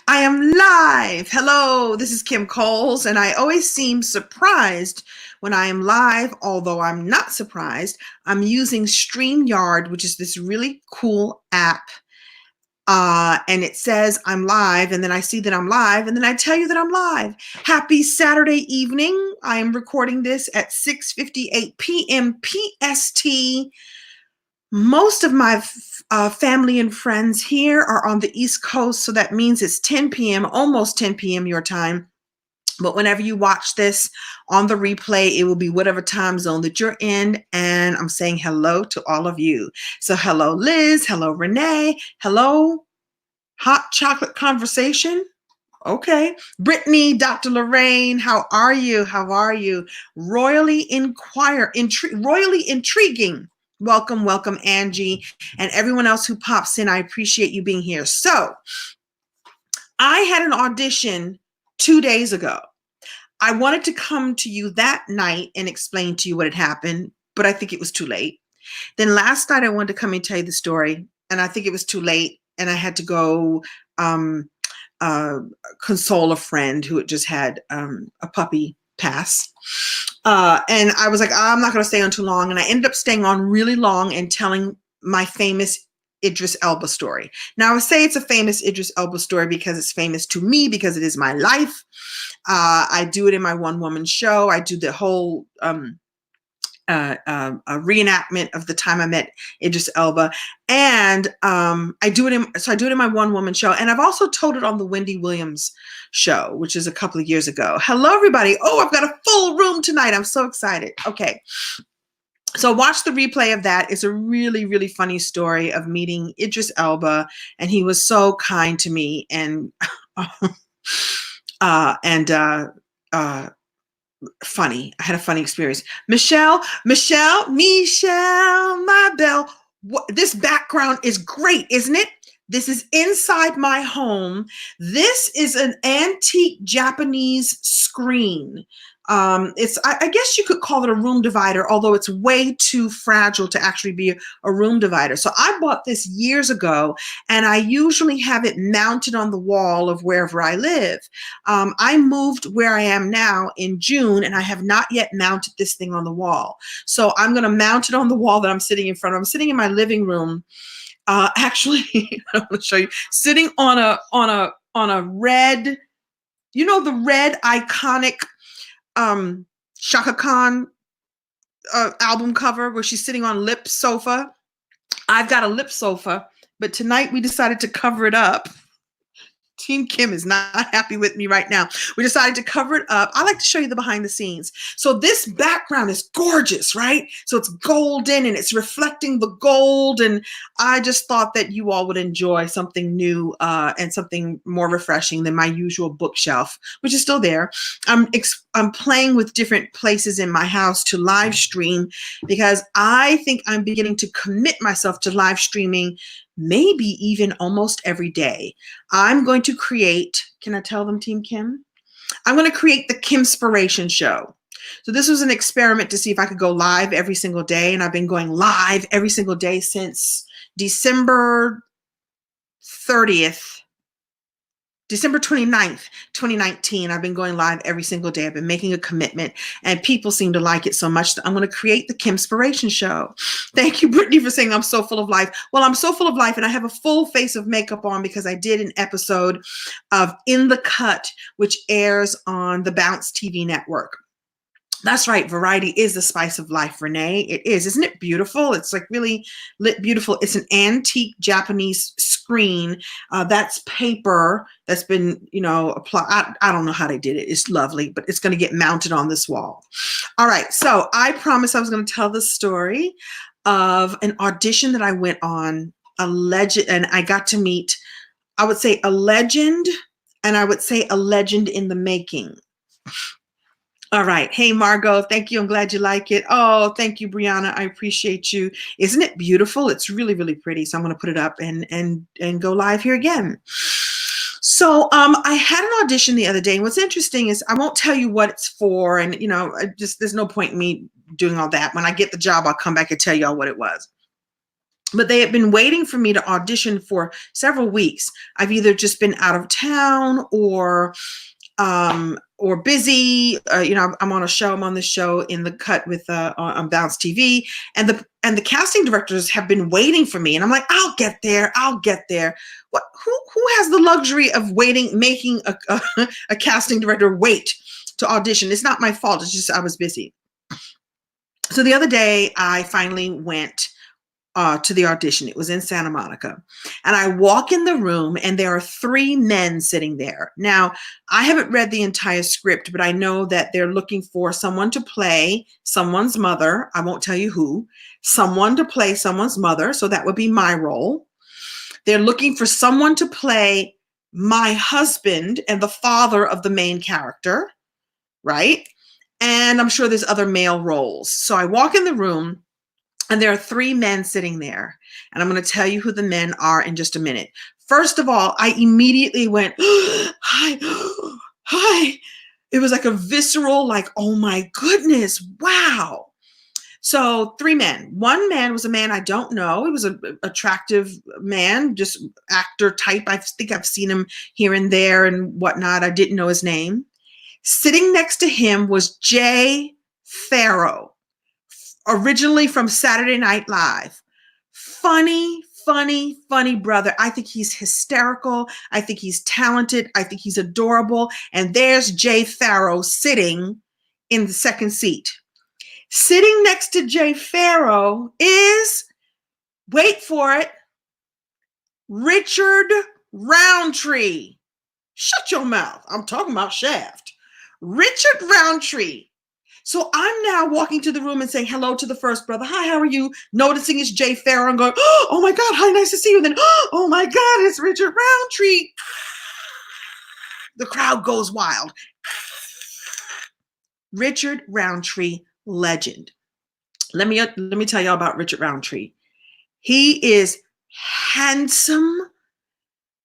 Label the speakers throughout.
Speaker 1: I am live. Hello, this is Kim Coles, and I always seem surprised when I am live, although I'm not surprised. I'm using StreamYard, which is this really cool app. And it says I'm live, and then I see that I'm live, and then I tell you that I'm live. Happy Saturday evening. I am recording this at 6:58 p.m. PST. Most of my family and friends here are on the East Coast, so that means it's 10 p.m., almost 10 p.m. your time. But whenever you watch this on the replay, it will be whatever time zone that you're in. And I'm saying hello to all of you. So hello, Liz. Hello, Renee. Hello, Hot Chocolate Conversation. Okay. Brittany, Dr. Lorraine, how are you? How are you? Royally intriguing. Welcome, welcome, Angie, and everyone else who pops in. I appreciate you being here. So, I had an audition 2 days ago. I wanted to come to you that night and explain to you what had happened, but I think it was too late. Then last night I wanted to come and tell you the story, and I think it was too late, and I had to go console a friend who had just had a puppy pass. And I was like, I'm not going to stay on too long. And I ended up staying on really long and telling my famous Idris Elba story. Now, I would say it's a famous Idris Elba story because it's famous to me, because it is my life. I do it in my one-woman show. I do the whole a reenactment of the time I met Idris Elba, and I do it in my one-woman show, and I've also told it on the Wendy Williams show, which is a couple of years ago. Hello, everybody! Oh, I've got a full room tonight. I'm so excited. Okay, so watch the replay of that. It's a really, really funny story of meeting Idris Elba, and he was so kind to me, and funny. I had a funny experience. Michelle, my belle. This background is great, isn't it? This is inside my home. This is an antique Japanese screen. I guess you could call it a room divider, although it's way too fragile to actually be a room divider. So I bought this years ago, and I usually have it mounted on the wall of wherever I live. I moved where I am now in June, and I have not yet mounted this thing on the wall. So I'm going to mount it on the wall that I'm sitting in front of. I'm sitting in my living room. Actually, I want to show you, sitting on a red, the red iconic Shaka Khan album cover where she's sitting on lip sofa. I've got a lip sofa, but tonight we decided to cover it up. Team Kim is not happy with me right now. We decided to cover it up. I like to show you the behind the scenes. So this background is gorgeous, right? So it's golden and it's reflecting the gold. And I just thought that you all would enjoy something new and something more refreshing than my usual bookshelf, which is still there. I'm playing with different places in my house to live stream because I think I'm beginning to commit myself to live streaming maybe even almost every day. I'm going to create, can I tell them, Team Kim? I'm going to create the Kimspiration show. So this was an experiment to see if I could go live every single day. And I've been going live every single day since December 30th. December 29th, 2019, I've been going live every single day. I've been making a commitment, and people seem to like it so much that I'm going to create the Kimspiration show. Thank you, Brittany, for saying I'm so full of life. Well, I'm so full of life, and I have a full face of makeup on because I did an episode of In the Cut, which airs on the Bounce TV network. That's right. Variety is the spice of life, Renee. It is. Isn't it beautiful? It's like really lit beautiful. It's an antique Japanese screen. That's paper that's been, applied. I don't know how they did it. It's lovely, but it's going to get mounted on this wall. All right. So I promised I was going to tell the story of an audition that I went on, and I got to meet, I would say, a legend, and I would say a legend in the making. All right. Hey, Margot. Thank you. I'm glad you like it. Oh, thank you, Brianna. I appreciate you. Isn't it beautiful? It's really, really pretty. So I'm going to put it up and go live here again. So I had an audition the other day. And what's interesting is I won't tell you what it's for. And, there's no point in me doing all that. When I get the job, I'll come back and tell y'all what it was. but they had been waiting for me to audition for several weeks. I've either just been out of town or busy. I'm on a show. I'm on the show in the cut with on Bounce TV, and the casting directors have been waiting for me. And I'm like, I'll get there. I'll get there. What? Who has the luxury of waiting, making a casting director wait to audition? It's not my fault. It's just I was busy. So the other day, I finally went to the audition. It was in Santa Monica. And I walk in the room and there are 3 men sitting there. Now, I haven't read the entire script, but I know that they're looking for someone to play someone's mother. I won't tell you who. Someone to play someone's mother. So that would be my role. They're looking for someone to play my husband and the father of the main character, right? And I'm sure there's other male roles. So I walk in the room, and there are 3 men sitting there. And I'm going to tell you who the men are in just a minute. First of all, I immediately went, hi, hi. It was like a visceral, like, oh my goodness, wow. So 3 men. 1 man was a man I don't know. He was an attractive man, just actor type. I think I've seen him here and there and whatnot. I didn't know his name. Sitting next to him was Jay Pharoah, originally from Saturday Night Live. Funny brother. I think he's hysterical. I think he's talented. I think he's adorable. And there's Jay Pharoah sitting in the second seat. Sitting next to Jay Pharoah is, wait for it, Richard Roundtree. Shut your mouth. I'm talking about Shaft. Richard Roundtree. So I'm now walking to the room and saying hello to the first brother. Hi, how are you? Noticing it's Jay Pharoah and going, oh my God, hi, nice to see you. And then, oh my God, it's Richard Roundtree. The crowd goes wild. Richard Roundtree, legend. Let me tell y'all about Richard Roundtree. He is handsome.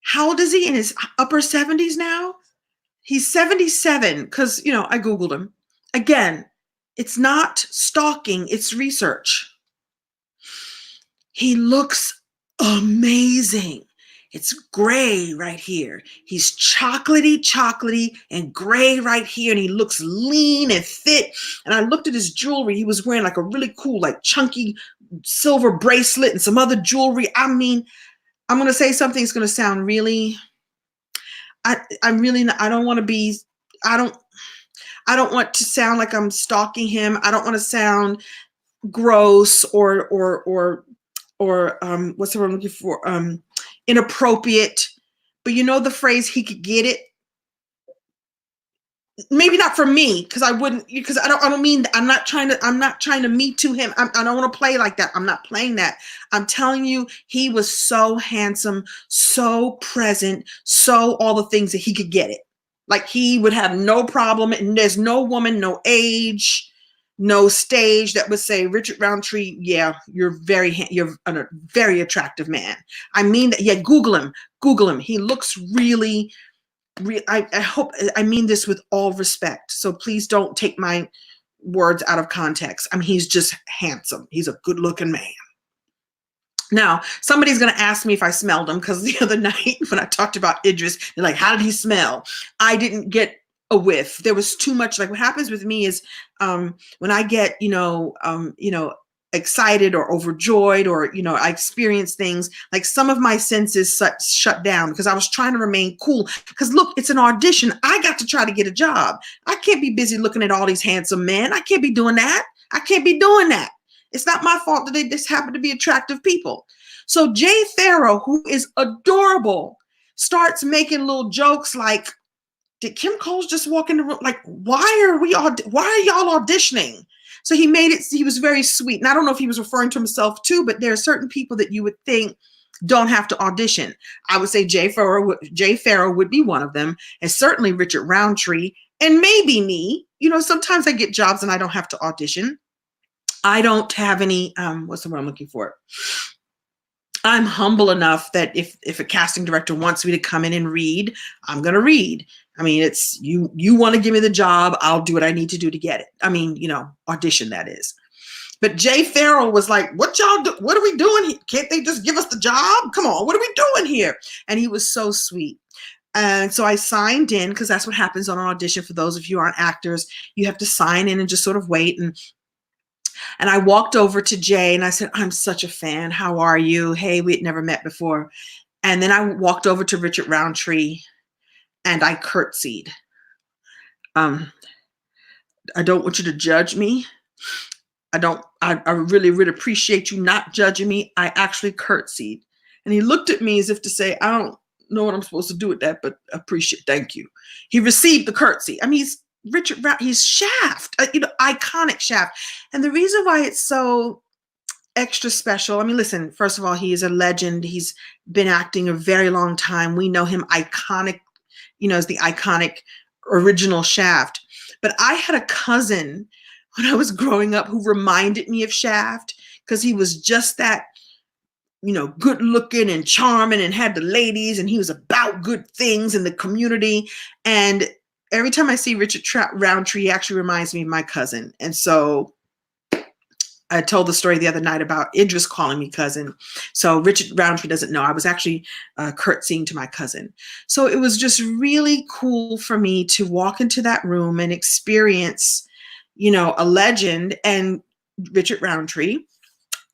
Speaker 1: How old is he? In his upper 70s now? He's 77 because, I Googled him. Again, it's not stalking, it's research. He looks amazing. It's gray right here. He's chocolatey and gray right here. And he looks lean and fit. And I looked at his jewelry. He was wearing like a really cool, like chunky silver bracelet and some other jewelry. I mean, I'm going to say something that's going to sound really, I don't want to sound like I'm stalking him. I don't want to sound gross or what's the word I'm looking for? Inappropriate. But you know the phrase, he could get it? Maybe not for me, because I wouldn't, because I don't mean, I'm not trying to me too him. I don't want to play like that. I'm not playing that. I'm telling you, he was so handsome, so present, so all the things that he could get it. Like he would have no problem. And there's no woman, no age, no stage that would say, Richard Roundtree, yeah, you're a very attractive man. I mean that. Yeah, Google him. He looks really, I mean this with all respect. So please don't take my words out of context. I mean, he's just handsome. He's a good looking man. Now, somebody's going to ask me if I smelled him, because the other night when I talked about Idris, they're like, how did he smell? I didn't get a whiff. There was too much. Like what happens with me is when I get, excited or overjoyed, or, I experience things, like some of my senses shut down because I was trying to remain cool. Because look, it's an audition. I got to try to get a job. I can't be busy looking at all these handsome men. I can't be doing that. It's not my fault that they just happen to be attractive people. So Jay Pharoah, who is adorable, starts making little jokes like, did Kim Coles just walk in the room? Like, why are y'all auditioning? So he was very sweet. And I don't know if he was referring to himself too, but there are certain people that you would think don't have to audition. I would say Jay Pharoah would be one of them, and certainly Richard Roundtree, and maybe me. Sometimes I get jobs and I don't have to audition. I don't have any, what's the word I'm looking for? I'm humble enough that if a casting director wants me to come in and read, I'm going to read. I mean, it's you want to give me the job, I'll do what I need to do to get it. I mean, audition, that is. But Jay Pharoah was like, what y'all do? What are we doing here? Can't they just give us the job? Come on, what are we doing here? And he was so sweet. And so I signed in, because that's what happens on an audition. For those of you who aren't actors, you have to sign in and just sort of wait. And I walked over to Jay and I said, I'm such a fan. How are you? Hey, we had never met before. And then I walked over to Richard Roundtree and I curtsied. I don't want you to judge me. I really, really appreciate you not judging me. I actually curtsied. And he looked at me as if to say, I don't know what I'm supposed to do with that, but appreciate, thank you. He received the curtsy. I mean, he's Shaft, iconic Shaft. And the reason why it's so extra special, I mean, listen, first of all, he is a legend. He's been acting a very long time. We know him iconic, as the iconic original Shaft. But I had a cousin when I was growing up who reminded me of Shaft, because he was just that, good looking and charming and had the ladies, and he was about good things in the community. And every time I see Richard Roundtree, he actually reminds me of my cousin. And so I told the story the other night about Idris calling me cousin. So Richard Roundtree doesn't know. I was actually curtsying to my cousin. So it was just really cool for me to walk into that room and experience, a legend and Richard Roundtree,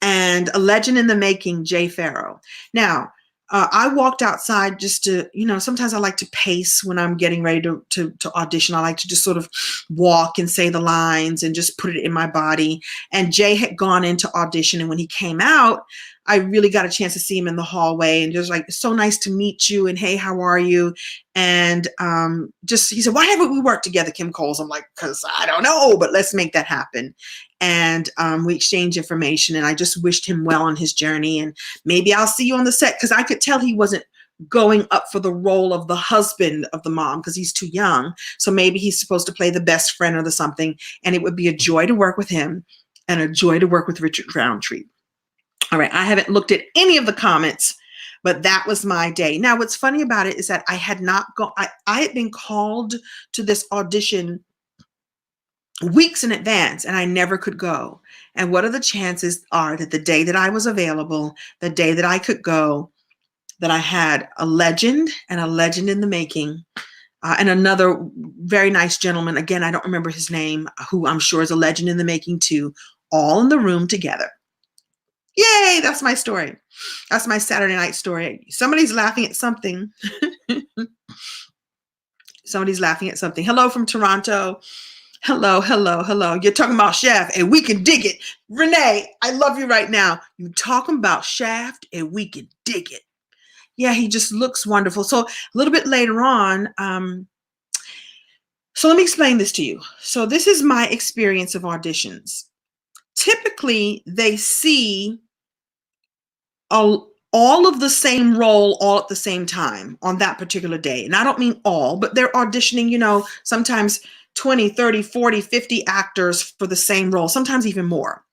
Speaker 1: and a legend in the making, Jay Pharoah. Now, I walked outside just to, sometimes I like to pace when I'm getting ready to audition. I like to just sort of walk and say the lines and just put it in my body. And Jay had gone into audition. And when he came out, I really got a chance to see him in the hallway and just like, so nice to meet you. And hey, how are you? And he said, why haven't we worked together, Kim Coles? I'm like, because I don't know, but let's make that happen. And we exchanged information, and I just wished him well on his journey. And maybe I'll see you on the set, because I could tell he wasn't going up for the role of the husband of the mom because he's too young. So maybe he's supposed to play the best friend or the something. And it would be a joy to work with him and a joy to work with Richard Roundtree. All right, I haven't looked at any of the comments, but that was my day. Now, what's funny about it is that I had not gone, I had been called to this audition weeks in advance, and I never could go. And what are the chances are that the day that I was available, the day that I could go, that I had a legend and a legend in the making, and another very nice gentleman, again, I don't remember his name, who I'm sure is a legend in the making too, all in the room together. Yay, that's my story. That's my Saturday night story. Somebody's laughing at something. Somebody's laughing at something. Hello from Toronto. Hello, hello, hello. You're talking about Shaft and we can dig it. Renee, I love you right now. You're talking about Shaft and we can dig it. Yeah, he just looks wonderful. So a little bit later on, so let me explain this to you. So this is my experience of auditions. Typically, they see all of the same role all at the same time on that particular day. And I don't mean all, but they're auditioning, sometimes 20, 30, 40, 50 actors for the same role, sometimes even more.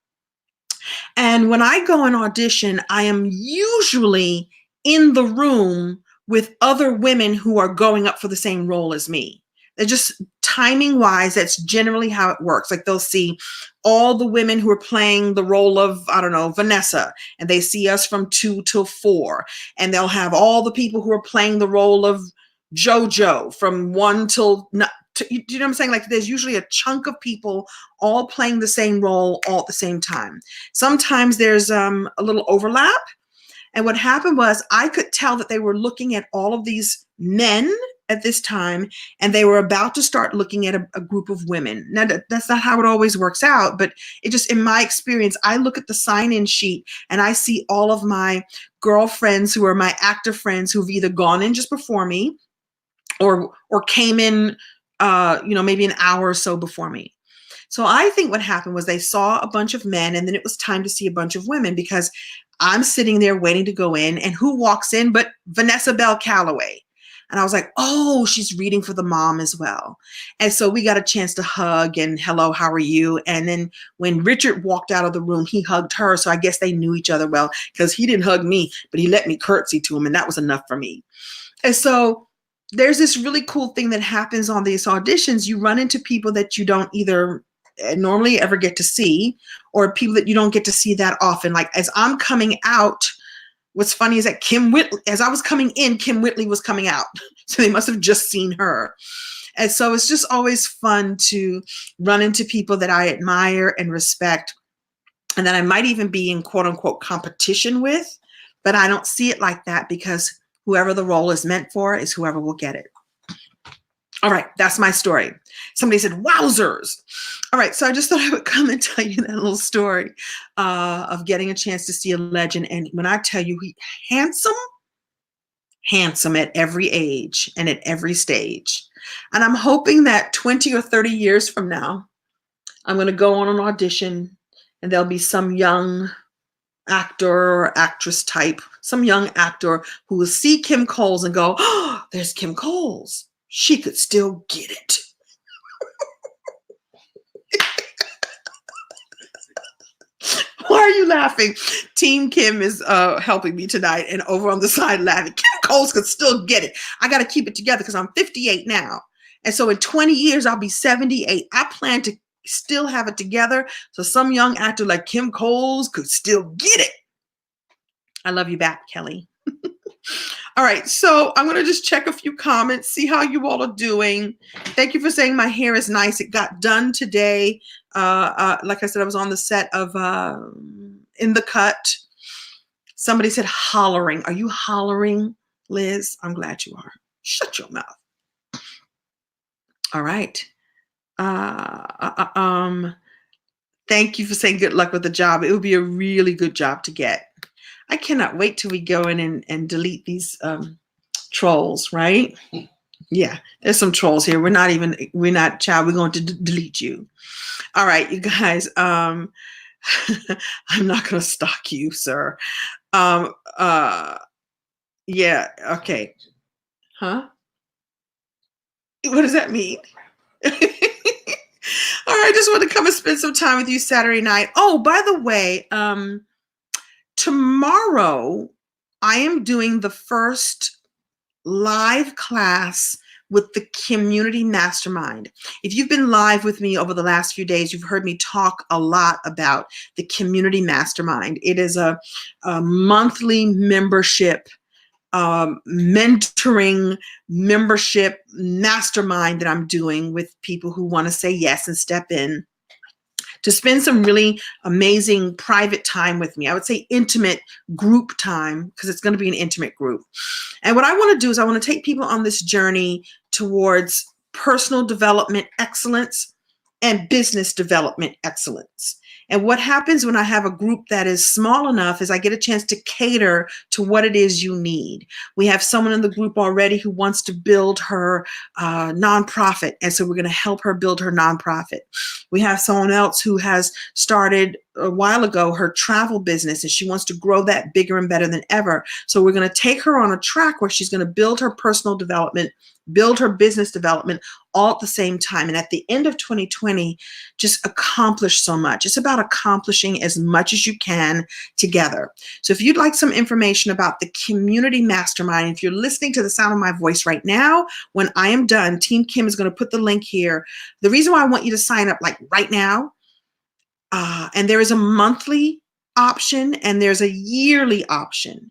Speaker 1: And when I go and audition, I am usually in the room with other women who are going up for the same role as me. They're just timing wise, that's generally how it works. Like they'll see all the women who are playing the role of, I don't know, Vanessa, and they see us from 2 till 4. And they'll have all the people who are playing the role of JoJo from 1 till, you know what I'm saying? Like there's usually a chunk of people all playing the same role all at the same time. Sometimes there's a little overlap. And what happened was I could tell that they were looking at all of these men at this time, and they were about to start looking at a group of women. Now, that's not how it always works out, but it just, in my experience, I look at the sign-in sheet and I see all of my girlfriends who are my actor friends who've either gone in just before me or came in, maybe an hour or so before me. So I think what happened was they saw a bunch of men, and then it was time to see a bunch of women, because I'm sitting there waiting to go in, and who walks in but Vanessa Bell Calloway. And I was like, oh, she's reading for the mom as well. And so we got a chance to hug and hello, how are you? And then when Richard walked out of the room, he hugged her. So I guess they knew each other well, because he didn't hug me, but he let me curtsy to him. And that was enough for me. And so there's this really cool thing that happens on these auditions. You run into people that you don't either normally ever get to see, or people that you don't get to see that often. Like as I'm coming out, what's funny is that as I was coming in, Kim Whitley was coming out. So they must have just seen her. And so it's just always fun to run into people that I admire and respect, and that I might even be in quote unquote competition with, but I don't see it like that, because whoever the role is meant for is whoever will get it. All right, that's my story. Somebody said, wowzers. All right, so I just thought I would come and tell you that little story of getting a chance to see a legend. And when I tell you, he handsome at every age and at every stage. And I'm hoping that 20 or 30 years from now, I'm going to go on an audition and there'll be some young actor or actress type, some young actor who will see Kim Coles and go, oh, there's Kim Coles. She could still get it. Why are you laughing? Team Kim is helping me tonight, and over on the side laughing. Kim Coles could still get it. I got to keep it together because I'm 58 now. And so in 20 years, I'll be 78. I plan to still have it together, so some young actor like Kim Coles could still get it. I love you back, Kelly. All right, so I'm going to just check a few comments, see how you all are doing. Thank you for saying my hair is nice. It got done today. Like I said, I was on the set of In the Cut. Somebody said hollering. Are you hollering, Liz? I'm glad you are. Shut your mouth. All right. Thank you for saying good luck with the job. It would be a really good job to get. I cannot wait till we go in and delete these trolls, right? Yeah, there's some trolls here. We're not, child, we're going to delete you. All right, you guys. I'm not going to stalk you, sir. Yeah, okay. Huh? What does that mean? All right, I just want to come and spend some time with you Saturday night. Oh, by the way, tomorrow I am doing the first live class with the Community Mastermind. If you've been live with me over the last few days, you've heard me talk a lot about the Community Mastermind. It is a monthly membership, mentoring membership mastermind that I'm doing with people who want to say yes and step in to spend some really amazing private time with me. I would say intimate group time, because it's going to be an intimate group. And what I want to do is I want to take people on this journey towards personal development excellence and business development excellence. And what happens when I have a group that is small enough is I get a chance to cater to what it is you need. We have someone in the group already who wants to build her nonprofit. And so we're going to help her build her nonprofit. We have someone else who has started a while ago her travel business, and she wants to grow that bigger and better than ever. So we're going to take her on a track where she's going to build her personal development, build her business development all at the same time. And at the end of 2020, just accomplish so much. It's about accomplishing as much as you can together. So if you'd like some information about the Community Mastermind, if you're listening to the sound of my voice right now, when I am done, Team Kim is going to put the link here. The reason why I want you to sign up like right now, and there is a monthly option and there's a yearly option.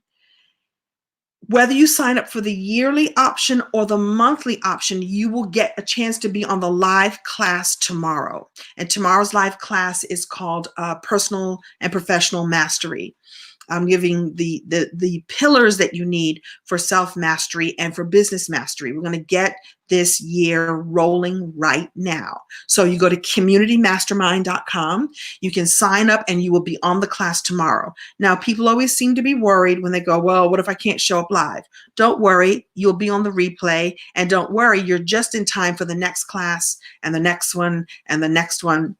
Speaker 1: Whether you sign up for the yearly option or the monthly option, you will get a chance to be on the live class tomorrow. And tomorrow's live class is called Personal and Professional Mastery. I'm giving the pillars that you need for self-mastery and for business mastery. We're going to get this year rolling right now. So you go to communitymastermind.com. You can sign up and you will be on the class tomorrow. Now, people always seem to be worried when they go, well, what if I can't show up live? Don't worry. You'll be on the replay. And don't worry, you're just in time for the next class and the next one and the next one.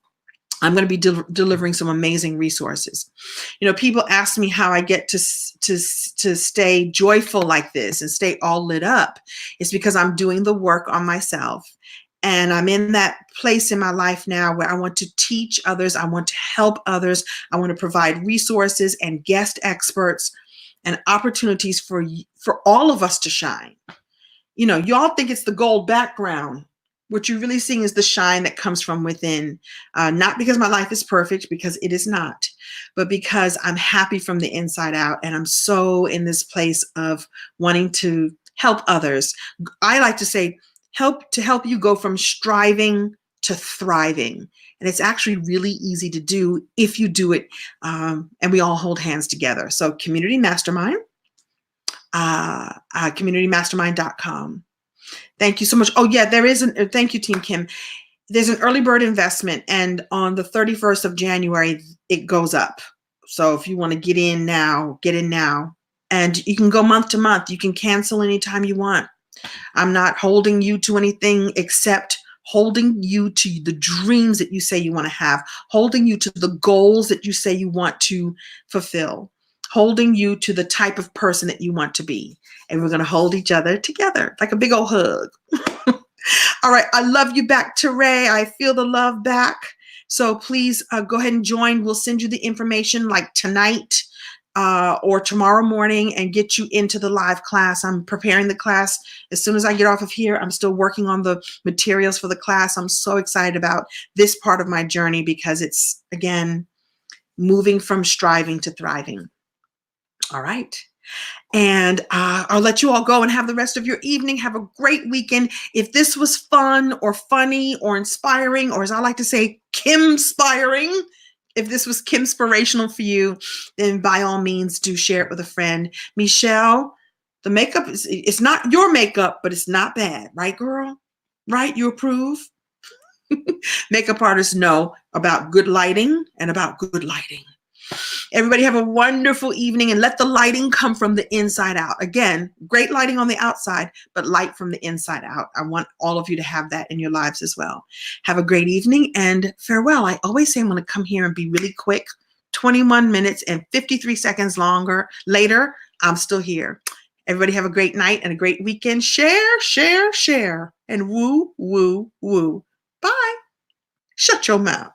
Speaker 1: I'm going to be delivering some amazing resources. You know, people ask me how I get to stay joyful like this and stay all lit up. It's because I'm doing the work on myself. And I'm in that place in my life now where I want to teach others. I want to help others. I want to provide resources and guest experts and opportunities for all of us to shine. You know, y'all think it's the gold background. What you're really seeing is the shine that comes from within. Not because my life is perfect, because it is not, but because I'm happy from the inside out. And I'm so in this place of wanting to help others. I like to say, help you go from striving to thriving. And it's actually really easy to do if you do it. And we all hold hands together. So Community Mastermind, communitymastermind.com. Thank you so much. Oh yeah, thank you, Team Kim. There's an early bird investment, and on the 31st of January, it goes up. So if you want to get in now, get in now. And you can go month to month. You can cancel anytime you want. I'm not holding you to anything except holding you to the dreams that you say you want to have, holding you to the goals that you say you want to fulfill, holding you to the type of person that you want to be. And we're going to hold each other together like a big old hug. All right. I love you back, Teray. I feel the love back. So please go ahead and join. We'll send you the information like tonight or tomorrow morning and get you into the live class. I'm preparing the class as soon as I get off of here. I'm still working on the materials for the class. I'm so excited about this part of my journey because it's, again, moving from striving to thriving. All right. And I'll let you all go and have the rest of your evening. Have a great weekend. If this was fun or funny or inspiring, or as I like to say, Kim-spiring, if this was Kim-spirational for you, then by all means do share it with a friend. Michelle, the makeup, it's not your makeup, but it's not bad. Right, girl? Right? You approve? Makeup artists know about good lighting and about good lighting. Everybody have a wonderful evening and let the lighting come from the inside out. Again, great lighting on the outside, but light from the inside out. I want all of you to have that in your lives as well. Have a great evening and farewell. I always say I'm going to come here and be really quick. 21 minutes and 53 seconds later, I'm still here. Everybody have a great night and a great weekend. Share, share, share, and woo, woo, woo. Bye. Shut your mouth.